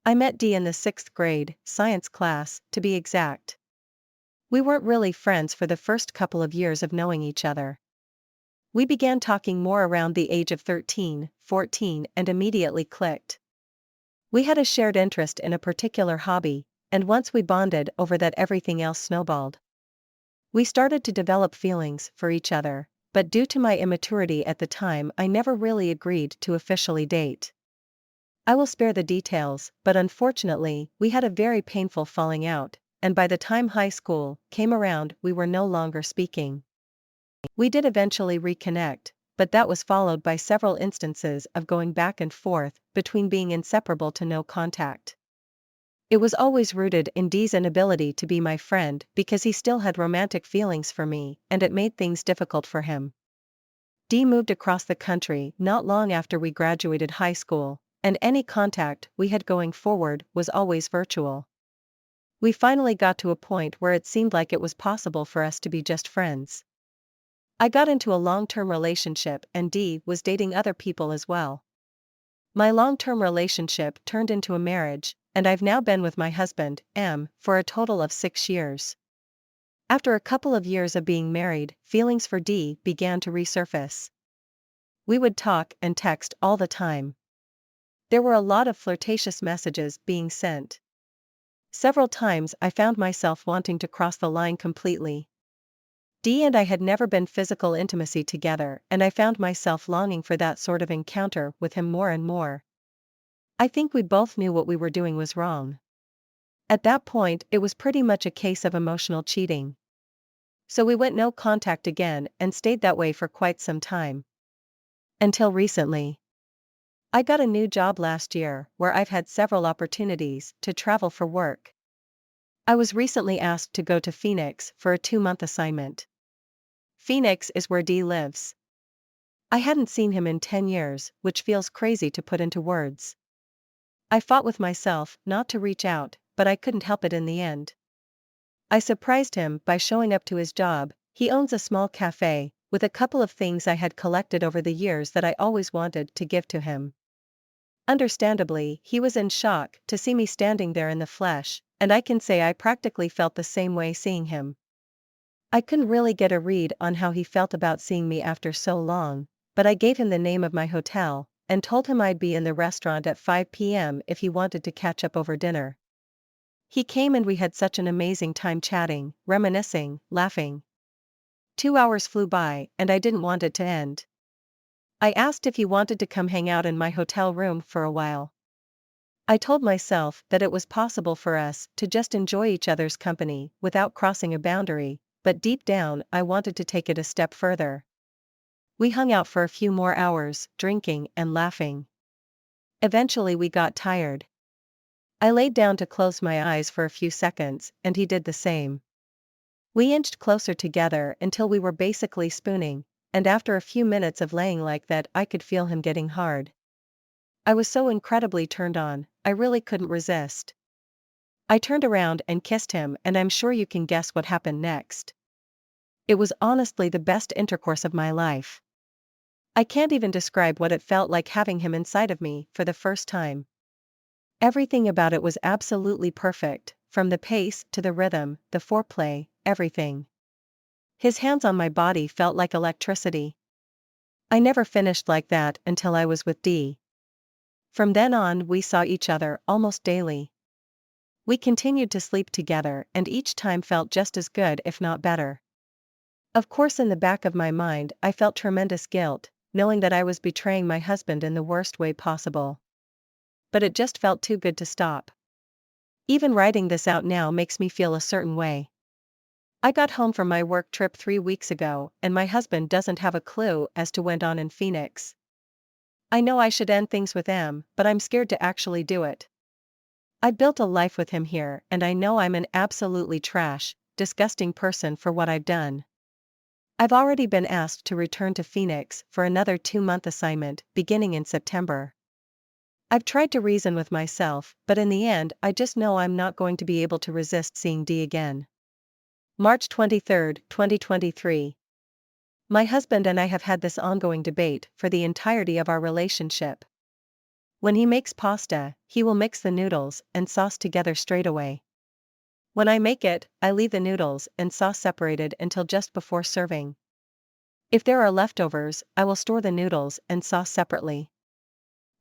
I met D in the 6th grade, science class, to be exact. We weren't really friends for the first couple of years of knowing each other. We began talking more around the age of 13, 14 and immediately clicked. We had a shared interest in a particular hobby, and once we bonded over that, everything else snowballed. We started to develop feelings for each other, but due to my immaturity at the time, I never really agreed to officially date. I will spare the details, but unfortunately, we had a very painful falling out, and by the time high school came around, we were no longer speaking. We did eventually reconnect, but that was followed by several instances of going back and forth between being inseparable to no contact. It was always rooted in D's inability to be my friend because he still had romantic feelings for me, and it made things difficult for him. D moved across the country not long after we graduated high school, and any contact we had going forward was always virtual. We finally got to a point where it seemed like it was possible for us to be just friends. I got into a long-term relationship and D was dating other people as well. My long-term relationship turned into a marriage, and I've now been with my husband, M, for a total of 6 years. After a couple of years of being married, feelings for D began to resurface. We would talk and text all the time. There were a lot of flirtatious messages being sent. Several times I found myself wanting to cross the line completely. D and I had never been physical intimacy together, and I found myself longing for that sort of encounter with him more and more. I think we both knew what we were doing was wrong. At that point, it was pretty much a case of emotional cheating. So we went no contact again and stayed that way for quite some time. Until recently. I got a new job last year where I've had several opportunities to travel for work. I was recently asked to go to Phoenix for a 2-month assignment. Phoenix is where D lives. I hadn't seen him in 10 years, which feels crazy to put into words. I fought with myself not to reach out, but I couldn't help it in the end. I surprised him by showing up to his job. He owns a small cafe, with a couple of things I had collected over the years that I always wanted to give to him. Understandably, he was in shock to see me standing there in the flesh, and I can say I practically felt the same way seeing him. I couldn't really get a read on how he felt about seeing me after so long, but I gave him the name of my hotel, and told him I'd be in the restaurant at 5 p.m. if he wanted to catch up over dinner. He came and we had such an amazing time chatting, reminiscing, laughing. 2 hours flew by, and I didn't want it to end. I asked if he wanted to come hang out in my hotel room for a while. I told myself that it was possible for us to just enjoy each other's company without crossing a boundary, but deep down I wanted to take it a step further. We hung out for a few more hours, drinking and laughing. Eventually we got tired. I laid down to close my eyes for a few seconds, and he did the same. We inched closer together until we were basically spooning, and after a few minutes of laying like that, I could feel him getting hard. I was so incredibly turned on, I really couldn't resist. I turned around and kissed him, and I'm sure you can guess what happened next. It was honestly the best intercourse of my life. I can't even describe what it felt like having him inside of me for the first time. Everything about it was absolutely perfect, from the pace to the rhythm, the foreplay, everything. His hands on my body felt like electricity. I never finished like that until I was with D. From then on, we saw each other almost daily. We continued to sleep together, and each time felt just as good, if not better. Of course, in the back of my mind, I felt tremendous guilt, knowing that I was betraying my husband in the worst way possible. But it just felt too good to stop. Even writing this out now makes me feel a certain way. I got home from my work trip 3 weeks ago, and my husband doesn't have a clue as to what went on in Phoenix. I know I should end things with M, but I'm scared to actually do it. I built a life with him here, and I know I'm an absolutely trash, disgusting person for what I've done. I've already been asked to return to Phoenix for another 2-month assignment, beginning in September. I've tried to reason with myself, but in the end I just know I'm not going to be able to resist seeing D again. March 23, 2023. My husband and I have had this ongoing debate for the entirety of our relationship. When he makes pasta, he will mix the noodles and sauce together straight away. When I make it, I leave the noodles and sauce separated until just before serving. If there are leftovers, I will store the noodles and sauce separately.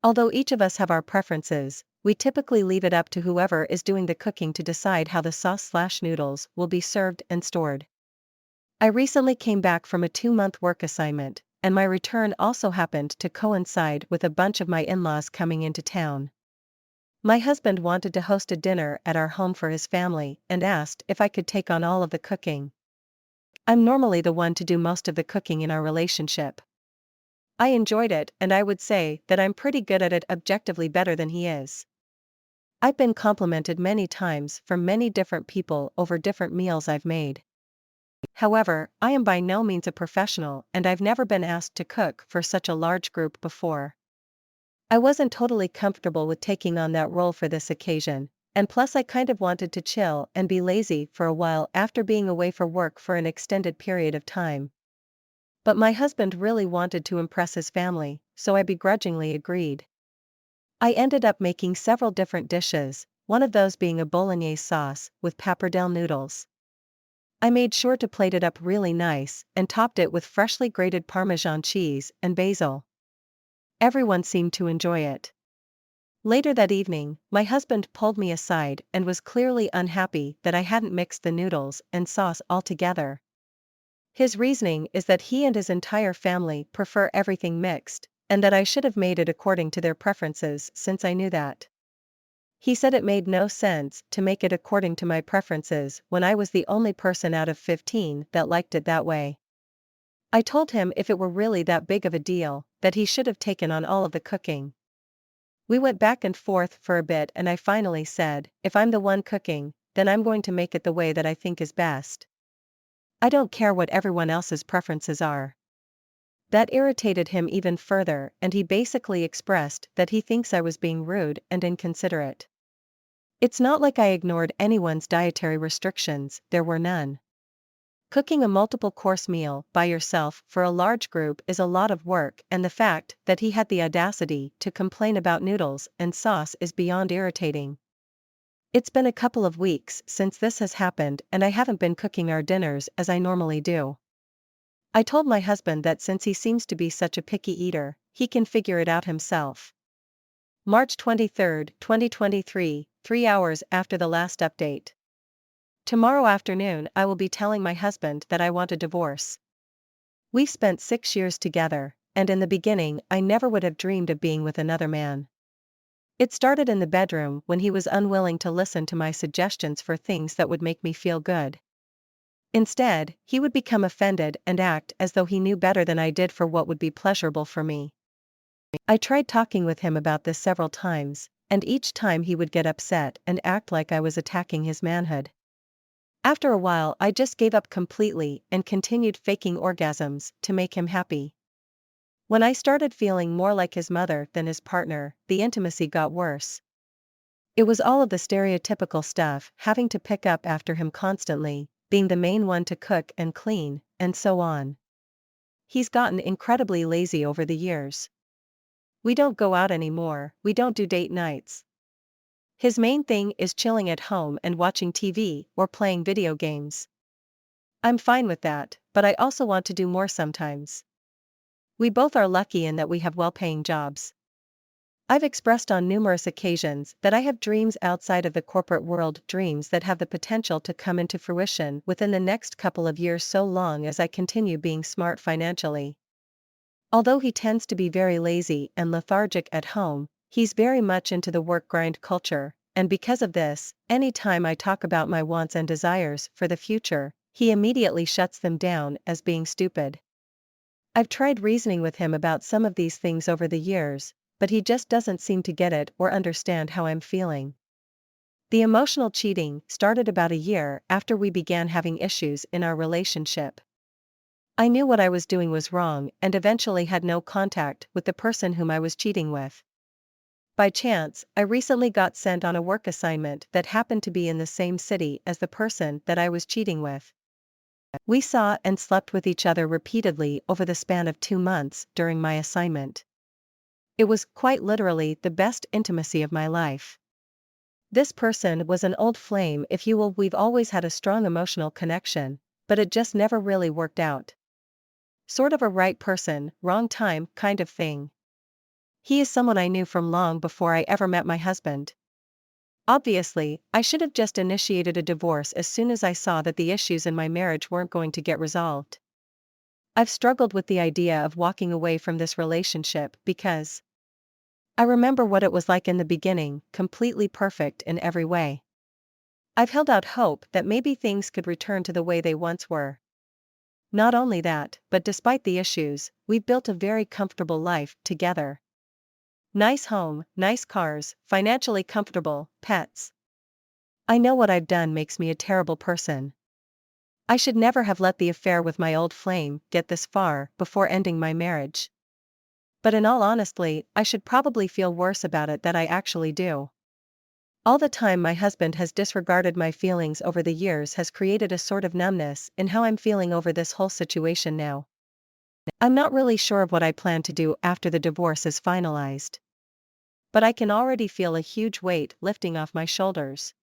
Although each of us have our preferences, we typically leave it up to whoever is doing the cooking to decide how the sauce/noodles will be served and stored. I recently came back from a 2-month work assignment, and my return also happened to coincide with a bunch of my in-laws coming into town. My husband wanted to host a dinner at our home for his family and asked if I could take on all of the cooking. I'm normally the one to do most of the cooking in our relationship. I enjoyed it, and I would say that I'm pretty good at it, objectively better than he is. I've been complimented many times from many different people over different meals I've made. However, I am by no means a professional, and I've never been asked to cook for such a large group before. I wasn't totally comfortable with taking on that role for this occasion, and plus I kind of wanted to chill and be lazy for a while after being away for work for an extended period of time. But my husband really wanted to impress his family, so I begrudgingly agreed. I ended up making several different dishes, one of those being a bolognese sauce with pappardelle noodles. I made sure to plate it up really nice and topped it with freshly grated Parmesan cheese and basil. Everyone seemed to enjoy it. Later that evening, my husband pulled me aside and was clearly unhappy that I hadn't mixed the noodles and sauce all together. His reasoning is that he and his entire family prefer everything mixed, and that I should have made it according to their preferences since I knew that. He said it made no sense to make it according to my preferences when I was the only person out of 15 that liked it that way. I told him if it were really that big of a deal, that he should have taken on all of the cooking. We went back and forth for a bit, and I finally said, if I'm the one cooking, then I'm going to make it the way that I think is best. I don't care what everyone else's preferences are. That irritated him even further, and he basically expressed that he thinks I was being rude and inconsiderate. It's not like I ignored anyone's dietary restrictions, there were none. Cooking a multiple-course meal by yourself for a large group is a lot of work, and the fact that he had the audacity to complain about noodles and sauce is beyond irritating. It's been a couple of weeks since this has happened, and I haven't been cooking our dinners as I normally do. I told my husband that since he seems to be such a picky eater, he can figure it out himself. March 23, 2023, 3 hours after the last update. Tomorrow afternoon I will be telling my husband that I want a divorce. We've spent 6 years together, and in the beginning I never would have dreamed of being with another man. It started in the bedroom when he was unwilling to listen to my suggestions for things that would make me feel good. Instead, he would become offended and act as though he knew better than I did for what would be pleasurable for me. I tried talking with him about this several times, and each time he would get upset and act like I was attacking his manhood. After a while I just gave up completely and continued faking orgasms to make him happy. When I started feeling more like his mother than his partner, the intimacy got worse. It was all of the stereotypical stuff, having to pick up after him constantly, being the main one to cook and clean, and so on. He's gotten incredibly lazy over the years. We don't go out anymore, we don't do date nights. His main thing is chilling at home and watching TV or playing video games. I'm fine with that, but I also want to do more sometimes. We both are lucky in that we have well-paying jobs. I've expressed on numerous occasions that I have dreams outside of the corporate world, dreams that have the potential to come into fruition within the next couple of years so long as I continue being smart financially. Although he tends to be very lazy and lethargic at home, he's very much into the work grind culture, and because of this, any time I talk about my wants and desires for the future, he immediately shuts them down as being stupid. I've tried reasoning with him about some of these things over the years, but he just doesn't seem to get it or understand how I'm feeling. The emotional cheating started about a year after we began having issues in our relationship. I knew what I was doing was wrong and eventually had no contact with the person whom I was cheating with. By chance, I recently got sent on a work assignment that happened to be in the same city as the person that I was cheating with. We saw and slept with each other repeatedly over the span of 2 months during my assignment. It was quite literally the best intimacy of my life. This person was an old flame, if you will. We've always had a strong emotional connection, but it just never really worked out. Sort of a right person, wrong time kind of thing. He is someone I knew from long before I ever met my husband. Obviously, I should have just initiated a divorce as soon as I saw that the issues in my marriage weren't going to get resolved. I've struggled with the idea of walking away from this relationship because I remember what it was like in the beginning, completely perfect in every way. I've held out hope that maybe things could return to the way they once were. Not only that, but despite the issues, we've built a very comfortable life together. Nice home, nice cars, financially comfortable, pets. I know what I've done makes me a terrible person. I should never have let the affair with my old flame get this far before ending my marriage. But in all honesty, I should probably feel worse about it than I actually do. All the time my husband has disregarded my feelings over the years has created a sort of numbness in how I'm feeling over this whole situation now. I'm not really sure of what I plan to do after the divorce is finalized. But I can already feel a huge weight lifting off my shoulders.